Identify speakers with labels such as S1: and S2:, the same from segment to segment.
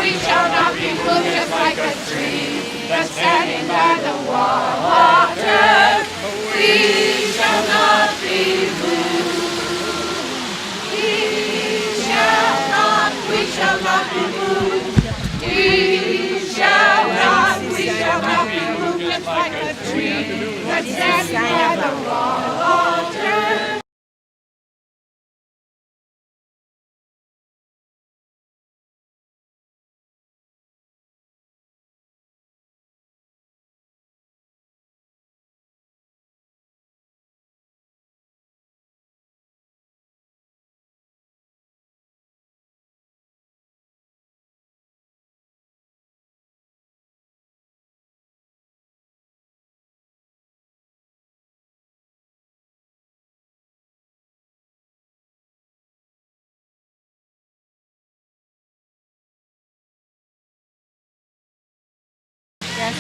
S1: we shall not be moved, just like a tree that's standing by the water. We shall not be moved. We shall not be moved. We shall not be moved, just like a tree that's standing by the water.
S2: Yes.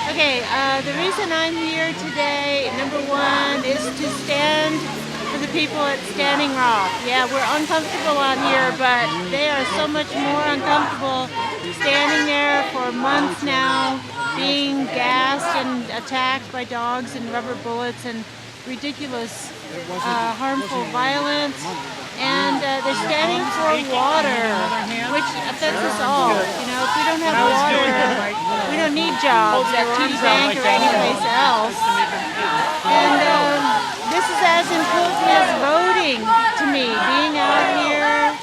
S2: Okay, the reason I'm here today, number one, is to stand for the people at Standing Rock. Yeah, we're uncomfortable on here, but they are so much more uncomfortable standing there for months now, being gassed and attacked by dogs and rubber bullets and ridiculous, harmful violence. And they're standing for water, which affects us all. You know, if we don't have water, we don't need jobs at TD Bank or anyplace else. And this is as important as voting to me, being out here,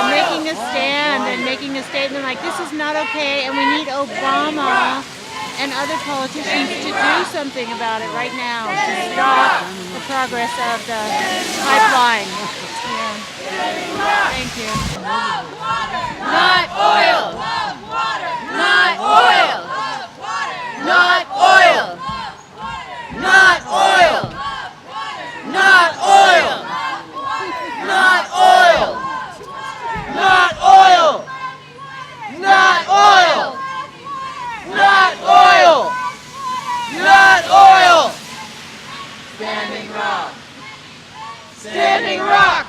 S2: making a stand and making a statement like this is not okay, and we need Obama and other politicians to do something about it right now to stop the progress of the pipeline. Yeah. Thank you.
S1: Not oil. Not oil. Not oil. Not oil. Not oil. Not oil. Not oil. Not oil. Not oil! Not oil! Standing Rock! Standing Rock!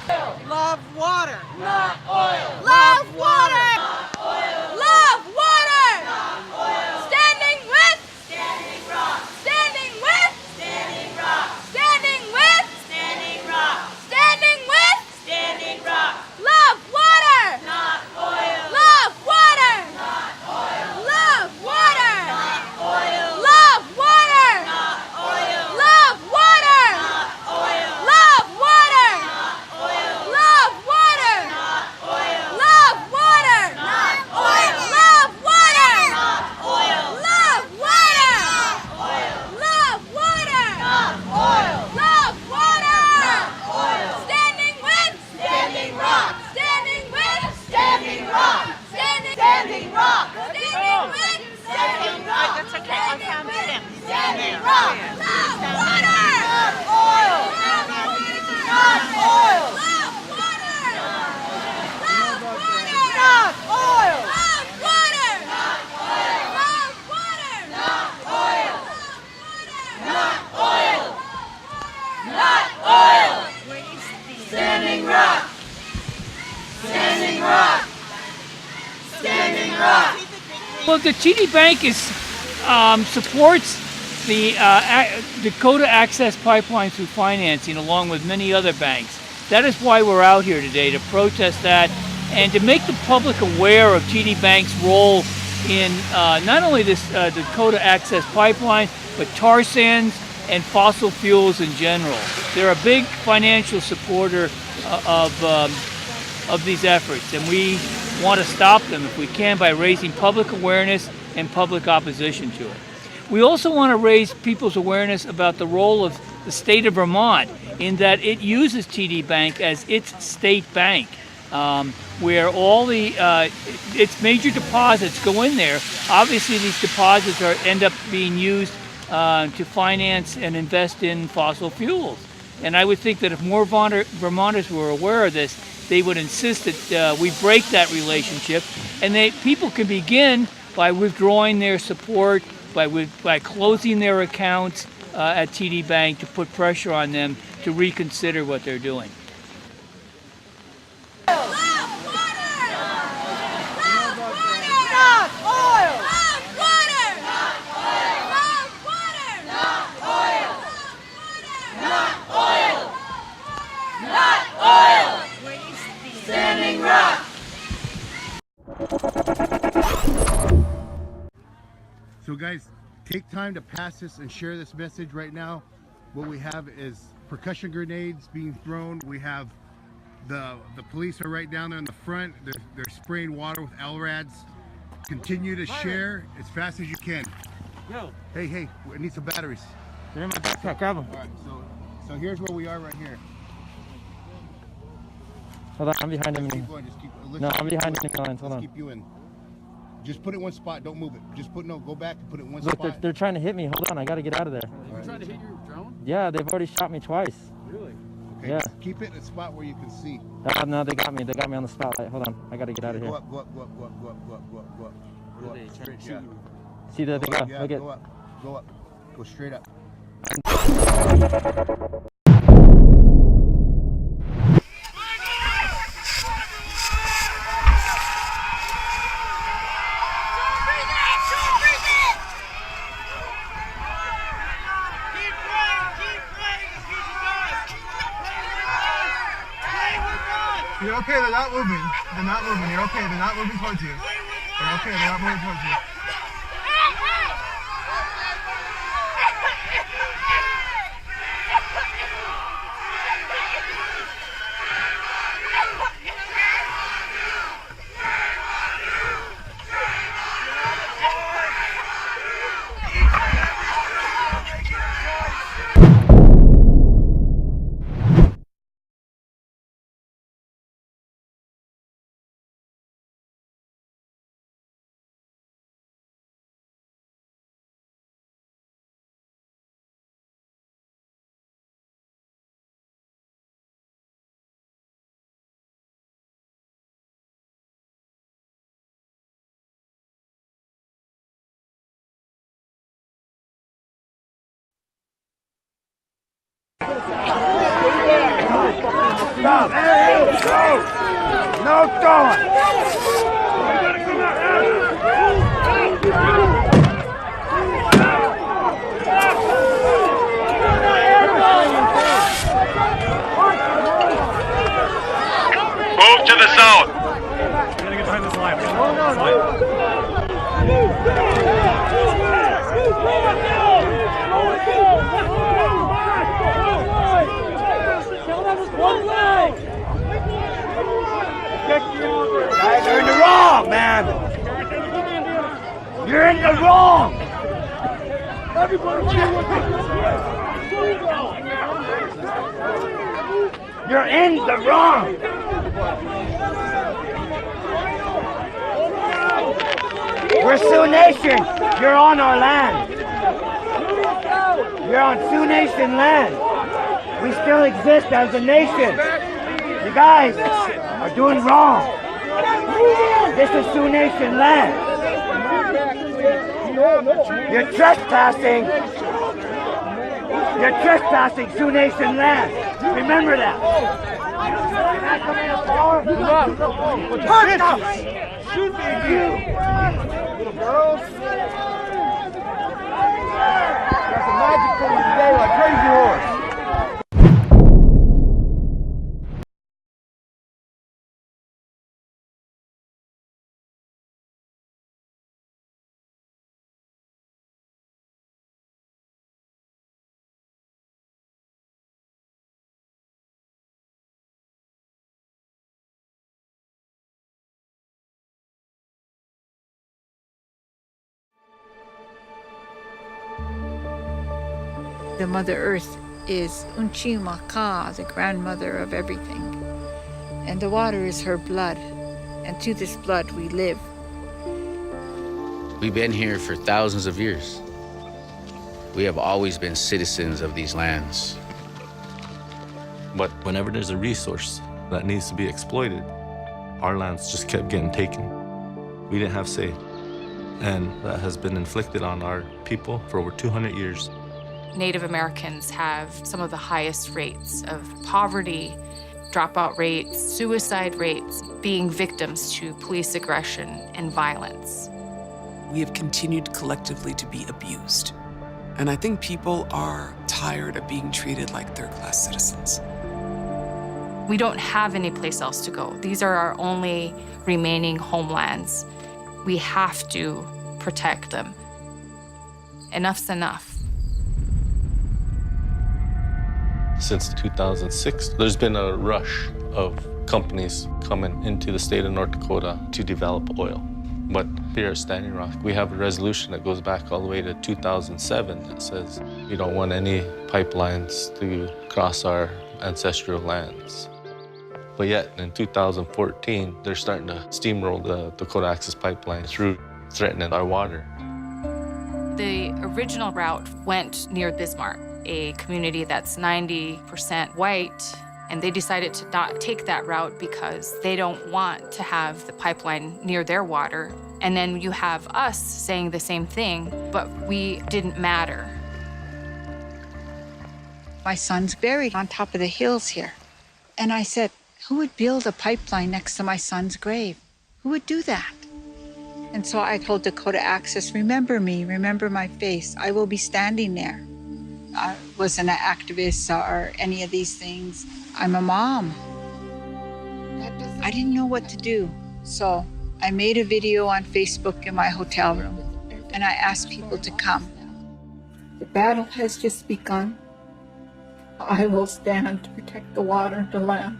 S3: Love water.
S1: Not oil!
S3: Love water.
S1: Not oil!
S3: Love water.
S1: Not oil!
S3: Standing with.
S1: Standing Rock!
S3: Standing with.
S1: Standing Rock!
S3: Standing with.
S1: Standing Rock!
S3: Standing with.
S1: Standing Rock!
S3: Love water.
S1: Not oil!
S3: Love water.
S1: Not oil!
S3: Love water.
S1: Not oil!
S3: Love water.
S1: Not oil!
S3: Love water.
S1: Not oil!
S3: Love water.
S1: Not oil!
S3: Love water.
S1: Not oil!
S3: Love water.
S1: Not oil!
S3: Love water.
S1: Not oil!
S3: Love water.
S1: Oil!
S3: Love water.
S1: Not oil!
S3: Love water.
S1: Oil!
S3: Standing with.
S1: Standing Rock!
S3: Standing with.
S1: Standing Rock!
S3: Standing.
S1: Standing Rock!
S3: Standing with.
S1: Standing Rock!
S3: That's okay. I found him.
S1: Standing Rock!
S3: Love water.
S1: Oil! Not oil!
S3: Love water. Love water.
S1: Not oil!
S3: Love water.
S1: Not oil!
S3: Love water.
S1: Not oil!
S3: Love water.
S1: Not oil! Not oil! Standing Rock! Standing Rock! Standing Rock!
S4: Well, the TD Bank supports the Dakota Access Pipeline through financing, along with many other banks. That is why we're out here today, to protest that and to make the public aware of TD Bank's role in not only this Dakota Access Pipeline, but tar sands and fossil fuels in general. They're a big financial supporter of these efforts, and we want to stop them if we can by raising public awareness and public opposition to it. We also want to raise people's awareness about the role of the state of Vermont in that it uses TD Bank as its state bank, where all its major deposits go in there. Obviously, these deposits end up being used to finance and invest in fossil fuels. And I would think that if more Vermonters were aware of this, they would insist that we break that relationship, and people can begin by withdrawing their support, by closing their accounts at TD Bank, to put pressure on them to reconsider what they're doing.
S3: Love water. Love
S1: not oil. Standing Rock.
S5: So guys, take time to pass this and share this message right now. What we have is percussion grenades being thrown. We have the police are right down there in the front. They're spraying water with LRADs. Continue to share as fast as you can.
S6: Yo.
S5: Hey, I need some batteries.
S6: They're in my backpack, grab them.
S5: All right, so here's where we are right here.
S6: Hold on, I'm behind him.
S5: Keep going, just keep,
S6: No, I'm behind him. Hold on.
S5: Keep you in. Just put it in one spot, don't move it. Just go back and put it in one
S6: Look,
S5: spot.
S6: they're trying to hit me. Hold on, I gotta get out of there.
S7: You trying to hit your drone?
S6: Yeah, they've already shot me twice.
S7: Really?
S5: Okay,
S6: Yeah.
S5: just keep it in a spot where you can see.
S6: No, they got me. They got me on the spotlight. Hold on, I gotta get out of here.
S5: Go up. Go up.
S7: Yeah.
S6: See that? They got.
S5: Yeah,
S6: Look at.
S5: go up. Go straight up.
S8: You're okay, they're not moving. They're not moving. You're okay, they're not moving towards you. They're okay, they're not moving towards you.
S9: Stop! No throwing!
S10: Move to the zone.
S7: We're gonna get behind this line.
S9: Guys, you're in the wrong, man. You're in the wrong. You're in the wrong. We're Sioux Nation. You're on our land. You're on Sioux Nation land. We still exist as a nation. You guys are doing wrong. This is Sioux Nation land. You're trespassing. You're trespassing Sioux Nation land. Remember that. Hurt us! Shoot me, you! Little girls. Got some magic for you today like Crazy Horse.
S11: The Mother Earth is Unchi-Maka, the grandmother of everything. And the water is her blood, and to this blood we live.
S12: We've been here for thousands of years. We have always been citizens of these lands.
S13: But whenever there's a resource that needs to be exploited, our lands just kept getting taken. We didn't have say. And that has been inflicted on our people for over 200 years.
S14: Native Americans have some of the highest rates of poverty, dropout rates, suicide rates, being victims to police aggression and violence.
S15: We have continued collectively to be abused. And I think people are tired of being treated like third-class citizens.
S14: We don't have any place else to go. These are our only remaining homelands. We have to protect them. Enough's enough.
S13: Since 2006, there's been a rush of companies coming into the state of North Dakota to develop oil. But here at Standing Rock, we have a resolution that goes back all the way to 2007 that says we don't want any pipelines to cross our ancestral lands. But yet, in 2014, they're starting to steamroll the Dakota Access Pipeline through, threatening our water.
S14: The original route went near Bismarck, a community that's 90% white, and they decided to not take that route because they don't want to have the pipeline near their water. And then you have us saying the same thing, but we didn't matter.
S11: My son's buried on top of the hills here. And I said, who would build a pipeline next to my son's grave? Who would do that? And so I told Dakota Access, remember me, remember my face. I will be standing there. I wasn't an activist or any of these things. I'm a mom. I didn't know what to do. So I made a video on Facebook in my hotel room, and I asked people to come. The battle has just begun. I will stand to protect the water and the land.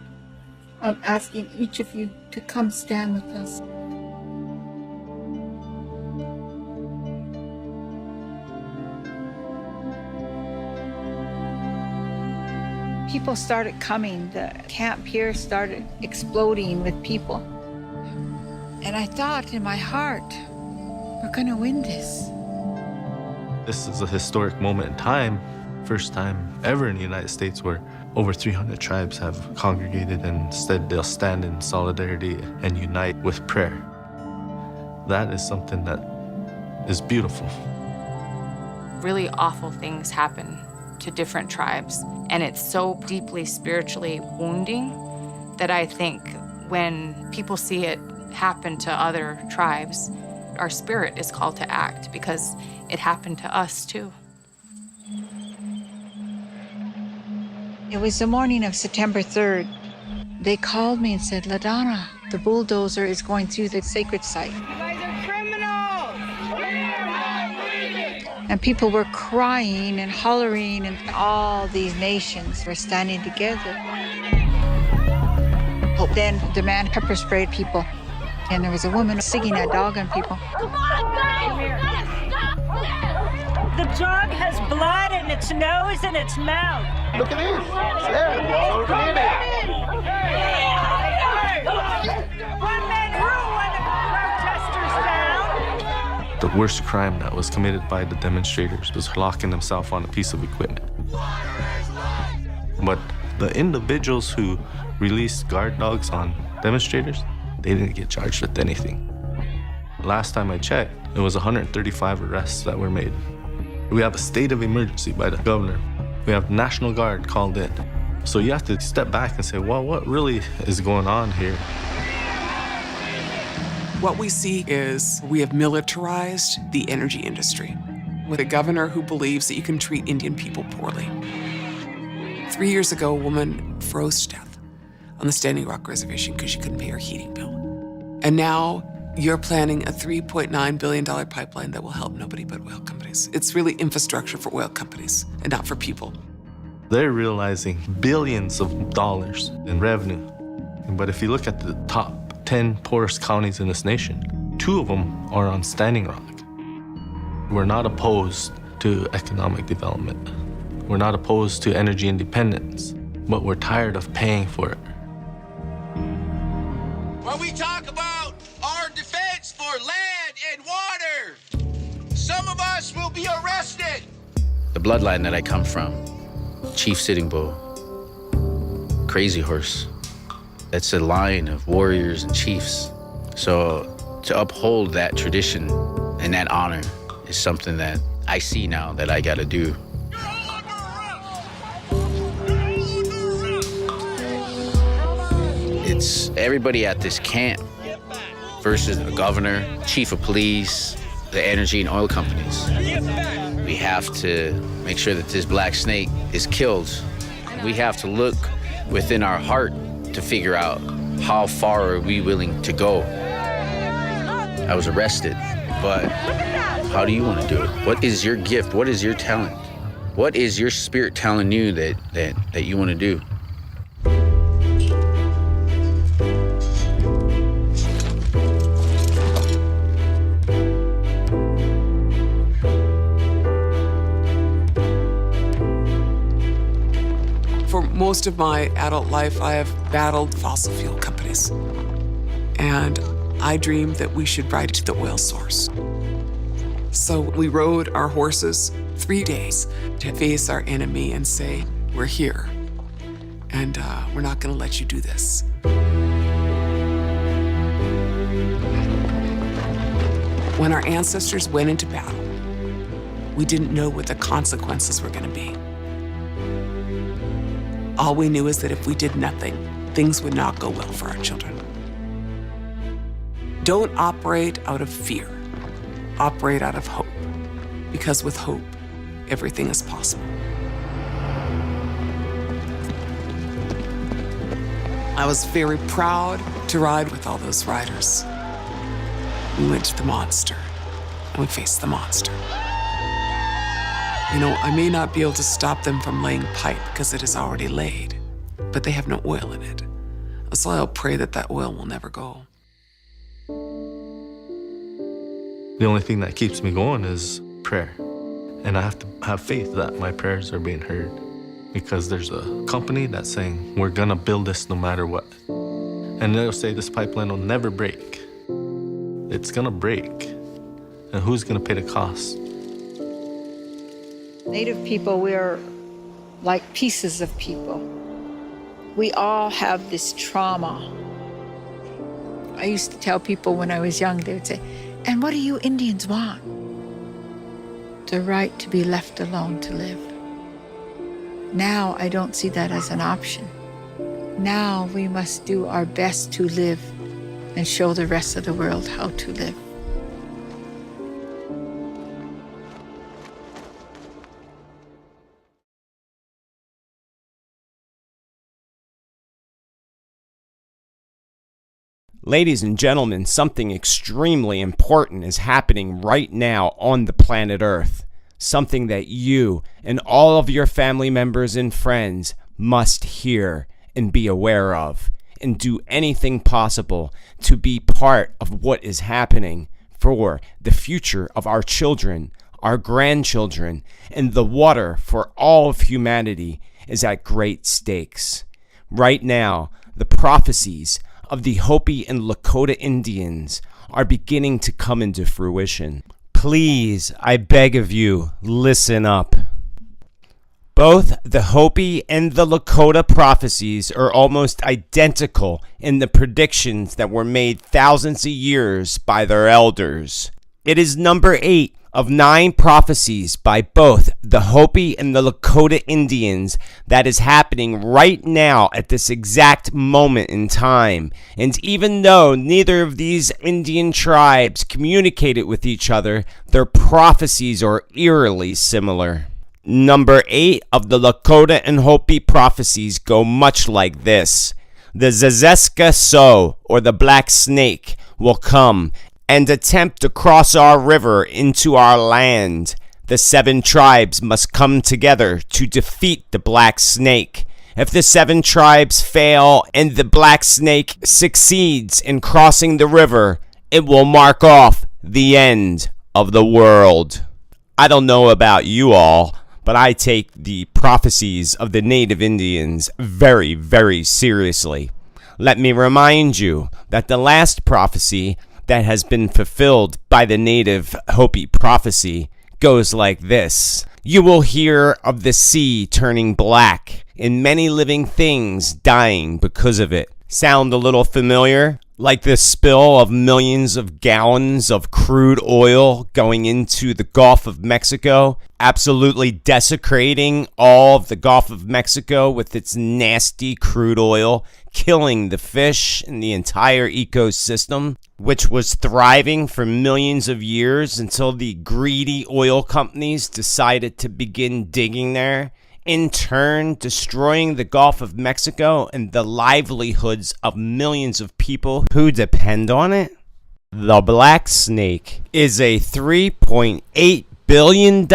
S11: I'm asking each of you to come stand with us. People started coming. The camp here started exploding with people. And I thought in my heart, we're gonna win this.
S13: This is a historic moment in time, first time ever in the United States where over 300 tribes have congregated and instead they'll stand in solidarity and unite with prayer. That is something that is beautiful.
S14: Really awful things happen to different tribes, and it's so deeply spiritually wounding that I think when people see it happen to other tribes, our spirit is called to act because it happened to us too.
S11: It was the morning of September 3rd. They called me and said, LaDonna, the bulldozer is going through the sacred site.
S1: You guys are criminals! We're not leaving!
S11: And people were crying and hollering, and all these nations were standing together. But then the man pepper sprayed people, and there was a woman singing a dog on people.
S1: Come on, guys! We gotta stop this!
S16: The dog has blood in its nose and its mouth.
S8: Look at this.
S16: One man threw one of the protesters down.
S13: The worst crime that was committed by the demonstrators was locking themselves on a piece of equipment. But the individuals who released guard dogs on demonstrators, they didn't get charged with anything. Last time I checked, it was 135 arrests that were made. We have a state of emergency by the governor. We have National Guard called in. So you have to step back and say, well, what really is going on here?
S15: What we see is we have militarized the energy industry with a governor who believes that you can treat Indian people poorly. 3 years ago, a woman froze to death on the Standing Rock Reservation because she couldn't pay her heating bill. And now you're planning a $3.9 billion pipeline that will help nobody but oil companies. It's really infrastructure for oil companies and not for people.
S13: They're realizing billions of dollars in revenue. But if you look at the top 10 poorest counties in this nation, 2 of them are on Standing Rock. We're not opposed to economic development. We're not opposed to energy independence, but we're tired of paying for it.
S17: When we talk about our defense for land and water, some of us will be arrested.
S12: The bloodline that I come from, Chief Sitting Bull, Crazy Horse, that's a line of warriors and chiefs. So to uphold that tradition and that honor is something that I see now that I gotta do. It's everybody at this camp versus the governor, chief of police, the energy and oil companies. We have to make sure that this black snake is killed. We have to look within our heart to figure out how far are we willing to go. I was arrested, but how do you want to do it? What is your gift? What is your talent? What is your spirit telling you that you want to do?
S15: For most of my adult life, I have battled fossil fuel companies. And I dreamed that we should ride to the oil source. So we rode our horses 3 days to face our enemy and say, we're here, and we're not gonna let you do this. When our ancestors went into battle, we didn't know what the consequences were gonna be. All we knew is that if we did nothing, things would not go well for our children. Don't operate out of fear. Operate out of hope. Because with hope, everything is possible. I was very proud to ride with all those riders. We went to the monster, and we faced the monster. You know, I may not be able to stop them from laying pipe because it is already laid, but they have no oil in it. So I'll pray that that oil will never go.
S13: The only thing that keeps me going is prayer. And I have to have faith that my prayers are being heard. Because there's a company that's saying, we're gonna build this no matter what. And they'll say this pipeline will never break. It's gonna break. And who's gonna pay the cost?
S11: Native people, we're like pieces of people. We all have this trauma. I used to tell people when I was young, they would say, and what do you Indians want? The right to be left alone to live. Now I don't see that as an option. Now we must do our best to live and show the rest of the world how to live.
S18: Ladies and gentlemen, something extremely important is happening right now on the planet Earth. Something that you and all of your family members and friends must hear and be aware of, and do anything possible to be part of what is happening for the future of our children, our grandchildren, and the water for all of humanity is at great stakes. Right now, the prophecies of the Hopi and Lakota Indians are beginning to come into fruition. Please, I beg of you, listen up. Both the Hopi and the Lakota prophecies are almost identical in the predictions that were made thousands of years by their elders. It is number 8 of 9 prophecies by both the Hopi and the Lakota Indians that is happening right now at this exact moment in time. And even though neither of these Indian tribes communicated with each other, their prophecies are eerily similar. Number 8 of the Lakota and Hopi prophecies go much like this. The Zezeska So, or the Black Snake, will come and attempt to cross our river into our land. The 7 tribes must come together to defeat the Black Snake. If the 7 tribes fail and the Black Snake succeeds in crossing the river, it will mark off the end of the world. I don't know about you all, but I take the prophecies of the native Indians very, very seriously. Let me remind you that the last prophecy that has been fulfilled by the native Hopi prophecy goes like this. You will hear of the sea turning black and many living things dying because of it. Sound a little familiar? Like the spill of millions of gallons of crude oil going into the Gulf of Mexico, absolutely desecrating all of the Gulf of Mexico with its nasty crude oil, killing the fish and the entire ecosystem, which was thriving for millions of years until the greedy oil companies decided to begin digging there in turn destroying the Gulf of Mexico and the livelihoods of millions of people who depend on it? The Black Snake is a $3.8 billion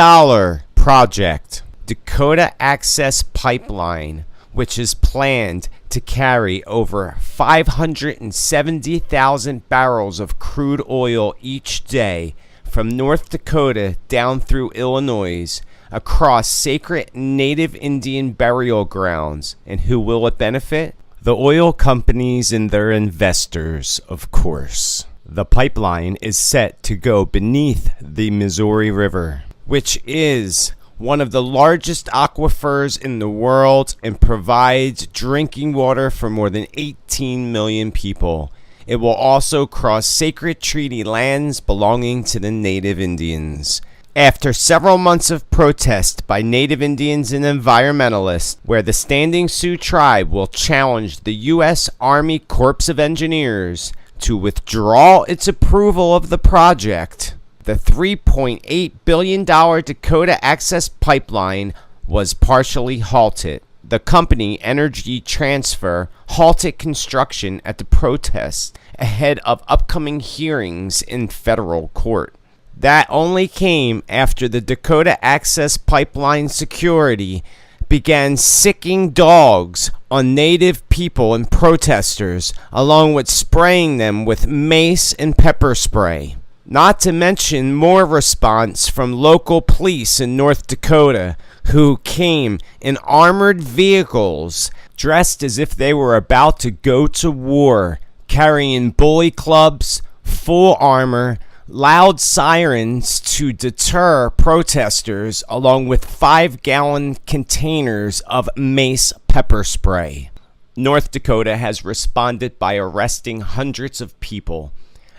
S18: project. Dakota Access Pipeline, which is planned to carry over 570,000 barrels of crude oil each day from North Dakota down through Illinois, across sacred Native Indian burial grounds. And who will it benefit? The oil companies and their investors, of course. The pipeline is set to go beneath the Missouri River, which is one of the largest aquifers in the world and provides drinking water for more than 18 million people. It will also cross sacred treaty lands belonging to the Native Indians. After several months of protest by Native Indians and environmentalists, where the Standing Sioux tribe will challenge the U.S. Army Corps of Engineers to withdraw its approval of the project, the $3.8 billion Dakota Access Pipeline was partially halted. The company, Energy Transfer, halted construction at the protest ahead of upcoming hearings in federal court. That only came after the Dakota Access Pipeline security began sicking dogs on Native people and protesters, along with spraying them with mace and pepper spray. Not to mention more response from local police in North Dakota, who came in armored vehicles dressed as if they were about to go to war, carrying bully clubs, full armor, loud sirens to deter protesters, along with 5-gallon containers of mace pepper spray. North Dakota has responded by arresting hundreds of people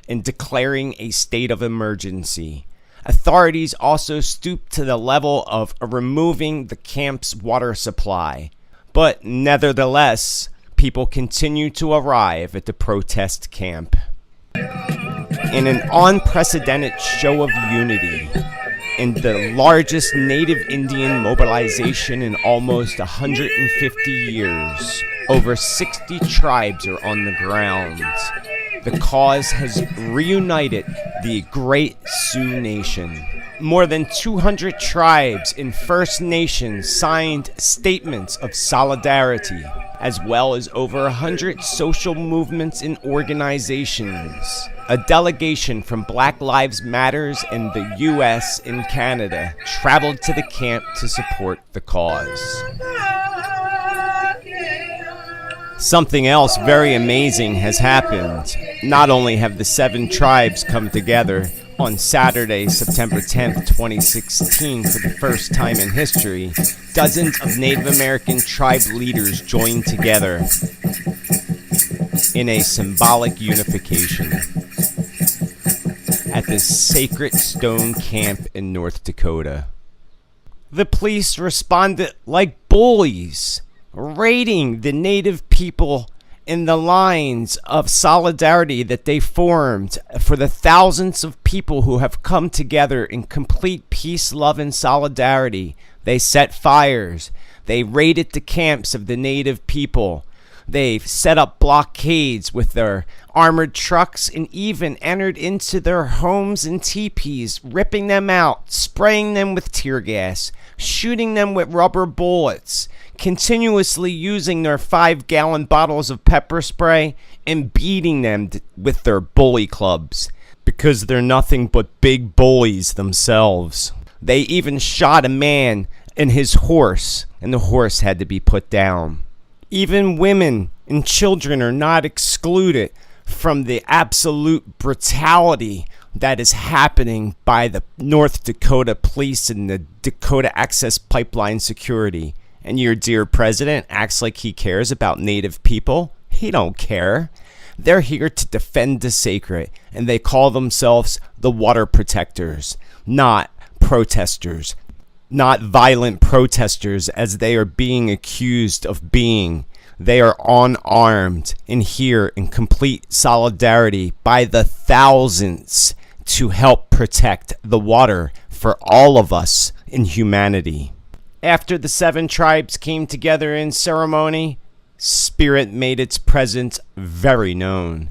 S18: and declaring a state of emergency. Authorities also stooped to the level of removing the camp's water supply. But nevertheless, people continue to arrive at the protest camp. In an unprecedented show of unity, in the largest Native Indian mobilization in almost 150 years, over 60 tribes are on the ground. The cause has reunited the Great Sioux Nation. More than 200 tribes and First Nations signed statements of solidarity, as well as over 100 social movements and organizations. A delegation from Black Lives Matters in the U.S. and Canada traveled to the camp to support the cause. Something else very amazing has happened. Not only have the 7 tribes come together on Saturday, September 10th, 2016, for the first time in history, dozens of Native American tribe leaders joined together in a symbolic unification at this sacred stone camp in North Dakota. The police responded like bullies, raiding the Native people in the lines of solidarity that they formed for the thousands of people who have come together in complete peace, love, and solidarity. They set fires. They raided the camps of the Native people. They've set up blockades with their armored trucks and even entered into their homes and teepees, ripping them out, spraying them with tear gas, shooting them with rubber bullets, continuously using their 5-gallon bottles of pepper spray and beating them with their bully clubs, because they're nothing but big bullies themselves. They even shot a man and his horse, and the horse had to be put down. Even women and children are not excluded from the absolute brutality that is happening by the North Dakota police and the Dakota Access Pipeline security. And your dear president acts like he cares about Native people. He don't care. They're here to defend the sacred, and they call themselves the water protectors, not protesters, not violent protesters as they are being accused of being. They are unarmed and here in complete solidarity by the thousands to help protect the water for all of us in humanity. After the 7 tribes came together in ceremony, spirit made its presence very known.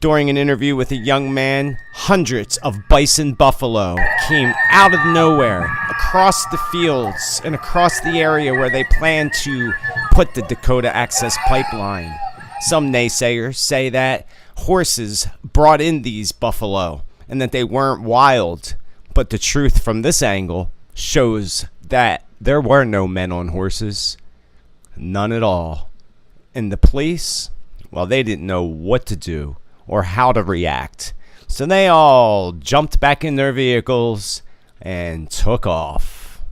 S18: During an interview with a young man, hundreds of bison buffalo came out of nowhere, across the fields and across the area where they plan to put the Dakota Access Pipeline. Some naysayers say that horses brought in these buffalo and that they weren't wild, but the truth from this angle shows that there were no men on horses. None at all. And the police, well, they didn't know what to do or how to react. So they all jumped back in their vehicles and took off.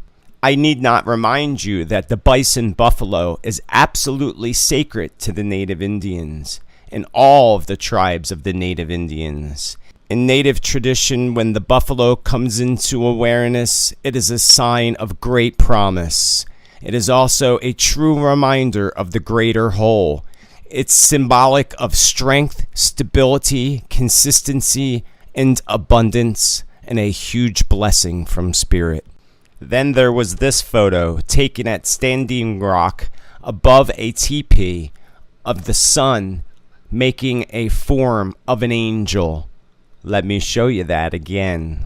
S18: I need not remind you that the bison buffalo is absolutely sacred to the Native Indians and all of the tribes of the Native Indians. In Native tradition, when the buffalo comes into awareness, it is a sign of great promise. It is also a true reminder of the greater whole. It's symbolic of strength, stability, consistency, and abundance, and a huge blessing from Spirit. Then there was this photo taken at Standing Rock above a teepee of the sun making a form of an angel. Let me show you that again.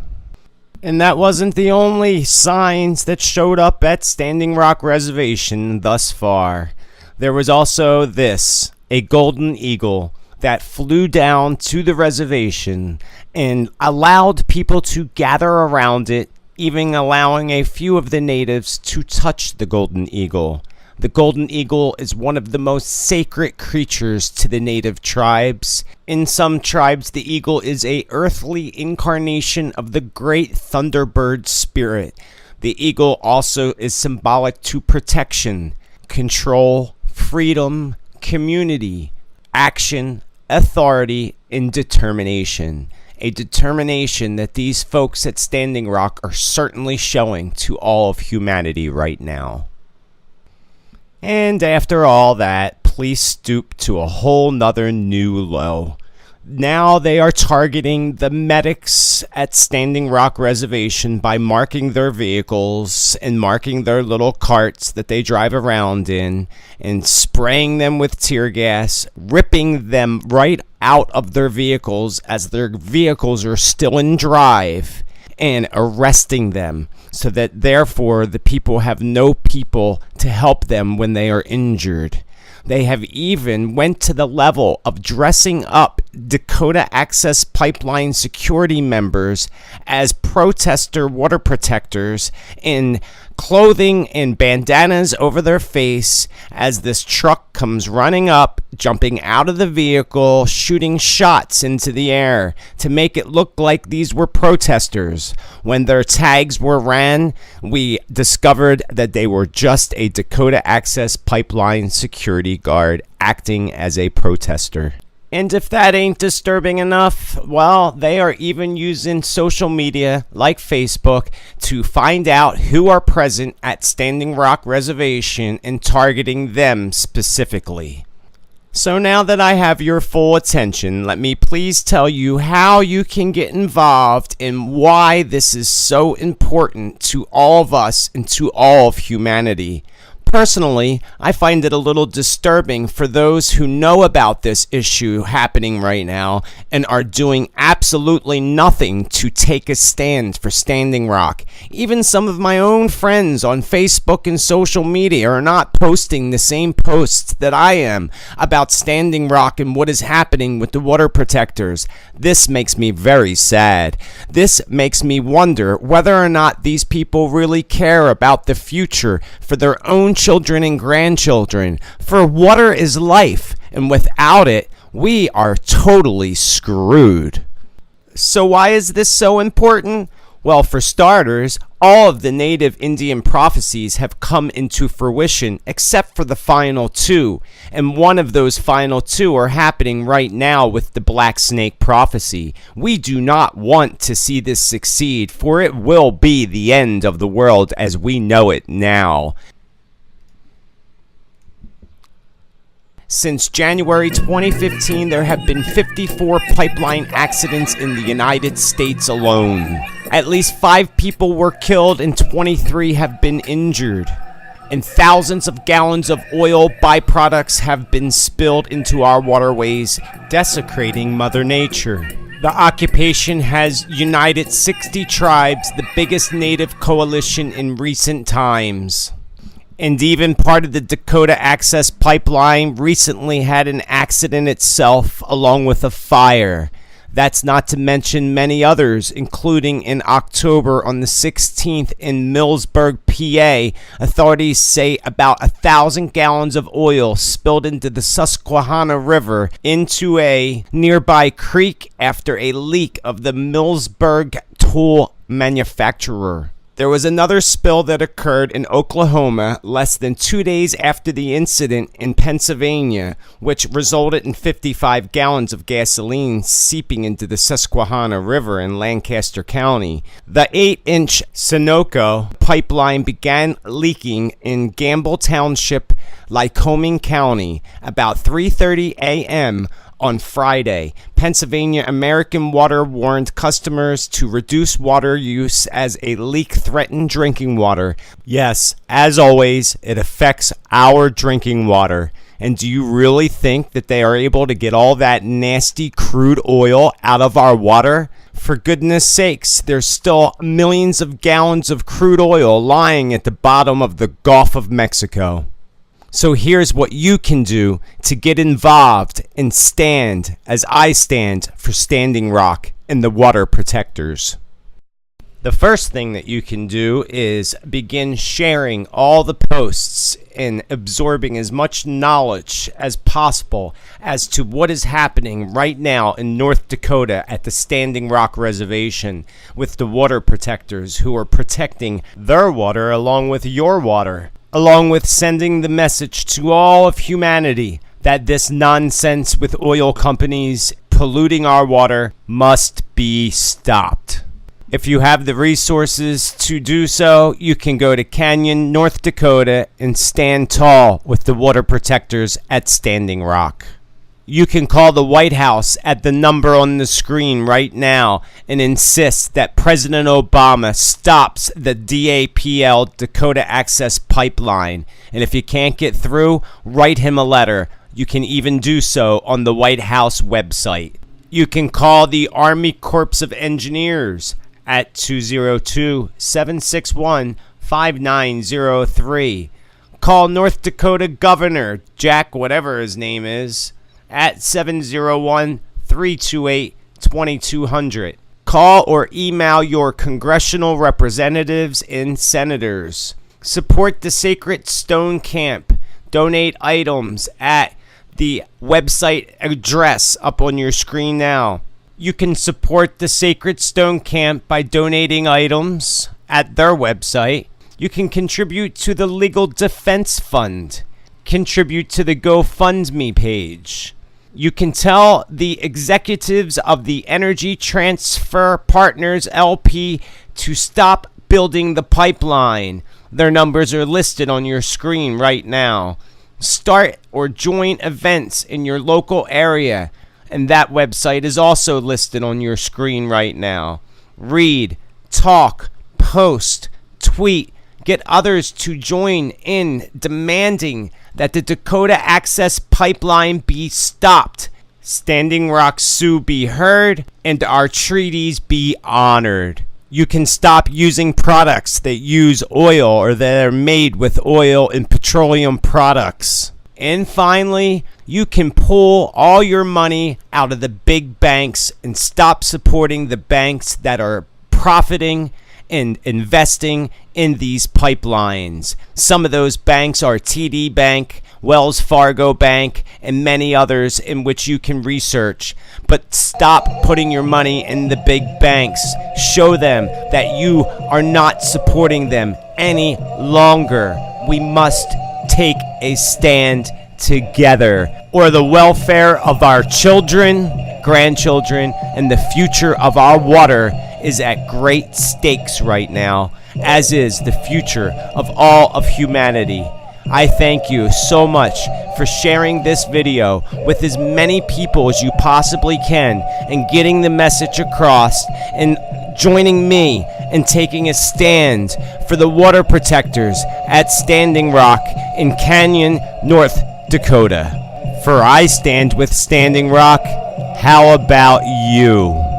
S18: And that wasn't the only signs that showed up at Standing Rock Reservation thus far. There was also this, a golden eagle that flew down to the reservation and allowed people to gather around it, even allowing a few of the natives to touch the golden eagle. The golden eagle is one of the most sacred creatures to the native tribes. In some tribes, the eagle is a earthly incarnation of the great thunderbird spirit. The eagle also is symbolic to protection, control, freedom, community, action, authority, and determination. A determination that these folks at Standing Rock are certainly showing to all of humanity right now. And after all that, police stooped to a whole nother new low. Now they are targeting the medics at Standing Rock Reservation by marking their vehicles and marking their little carts that they drive around in and spraying them with tear gas, ripping them right out of their vehicles as their vehicles are still in drive, and arresting them so that therefore the people have no people to help them when they are injured. They have even went to the level of dressing up Dakota Access Pipeline security members as protester water protectors in clothing and bandanas over their face as this truck comes running up, jumping out of the vehicle, shooting shots into the air to make it look like these were protesters. When their tags were ran, we discovered that they were just a Dakota Access Pipeline security guard acting as a protester. And if that ain't disturbing enough, well, they are even using social media like Facebook to find out who are present at Standing Rock Reservation and targeting them specifically. So now that I have your full attention, let me please tell you how you can get involved and why this is so important to all of us and to all of humanity. Personally, I find it a little disturbing for those who know about this issue happening right now and are doing absolutely nothing to take a stand for Standing Rock. Even some of my own friends on Facebook and social media are not posting the same posts that I am about Standing Rock and what is happening with the water protectors. This makes me very sad. This makes me wonder whether or not these people really care about the future for their own children and grandchildren. For water is life, and without it, we are totally screwed. So why is this so important? Well, for starters, all of the native Indian prophecies have come into fruition except for the final two, and one of those final two are happening right now with the Black Snake prophecy. We do not want to see this succeed, for it will be the end of the world as we know it now. Since January 2015, there have been 54 pipeline accidents in the United States alone. At least 5 people were killed and 23 have been injured. And thousands of gallons of oil byproducts have been spilled into our waterways, desecrating Mother Nature. The occupation has united 60 tribes, the biggest native coalition in recent times. And even part of the Dakota Access Pipeline recently had an accident itself, along with a fire. That's not to mention many others, including in October on the 16th in Millsburg, PA. Authorities say about 1,000 gallons of oil spilled into the Susquehanna River into a nearby creek after a leak of the Millsburg tool manufacturer. There was another spill that occurred in Oklahoma less than 2 days after the incident in Pennsylvania, which resulted in 55 gallons of gasoline seeping into the Susquehanna River in Lancaster County. The 8-inch Sunoco pipeline began leaking in Gamble Township, Lycoming County, about 3:30 a.m. on Friday. Pennsylvania American Water warned customers to reduce water use as a leak threatened drinking water. Yes, as always, it affects our drinking water. And do you really think that they are able to get all that nasty crude oil out of our water? For goodness sakes, there's still millions of gallons of crude oil lying at the bottom of the Gulf of Mexico. So here's what you can do to get involved and stand as I stand for Standing Rock and the Water Protectors. The first thing that you can do is begin sharing all the posts and absorbing as much knowledge as possible as to what is happening right now in North Dakota at the Standing Rock Reservation with the Water Protectors who are protecting their water along with your water, along with sending the message to all of humanity that this nonsense with oil companies polluting our water must be stopped. If you have the resources to do so, you can go to Canyon, North Dakota, and stand tall with the Water Protectors at Standing Rock. You can call the White House at the number on the screen right now and insist that President Obama stops the DAPL, Dakota Access Pipeline. And if you can't get through, write him a letter. You can even do so on the White House website. You can call the Army Corps of Engineers at 202-761-5903. Call North Dakota Governor Jack, whatever his name is, at 701-328-2200. Call or email your congressional representatives and senators. Support the Sacred Stone Camp. Donate items at the website address up on your screen now. You can support the Sacred Stone Camp by donating items at their website. You can contribute to the Legal Defense Fund. Contribute to the GoFundMe page. You can tell the executives of the Energy Transfer Partners LP to stop building the pipeline. Their numbers are listed on your screen right now. Start or join events in your local area, and that website is also listed on your screen right now. Read, talk, post, tweet, get others to join in demanding that the Dakota Access Pipeline be stopped, Standing Rock Sioux be heard, and our treaties be honored. You can stop using products that use oil or that are made with oil and petroleum products. And finally, you can pull all your money out of the big banks and stop supporting the banks that are profiting and investing in these pipelines. Some of those banks are TD Bank, Wells Fargo Bank, and many others in which you can research. But stop putting your money in the big banks. Show them that you are not supporting them any longer. We must take a stand together, or the welfare of our children, grandchildren, and the future of our water is at great stakes right now, as is the future of all of humanity. I thank you so much for sharing this video with as many people as you possibly can and getting the message across and joining me in taking a stand for the water protectors at Standing Rock in Canyon, North Dakota. For I stand with Standing Rock. How about you?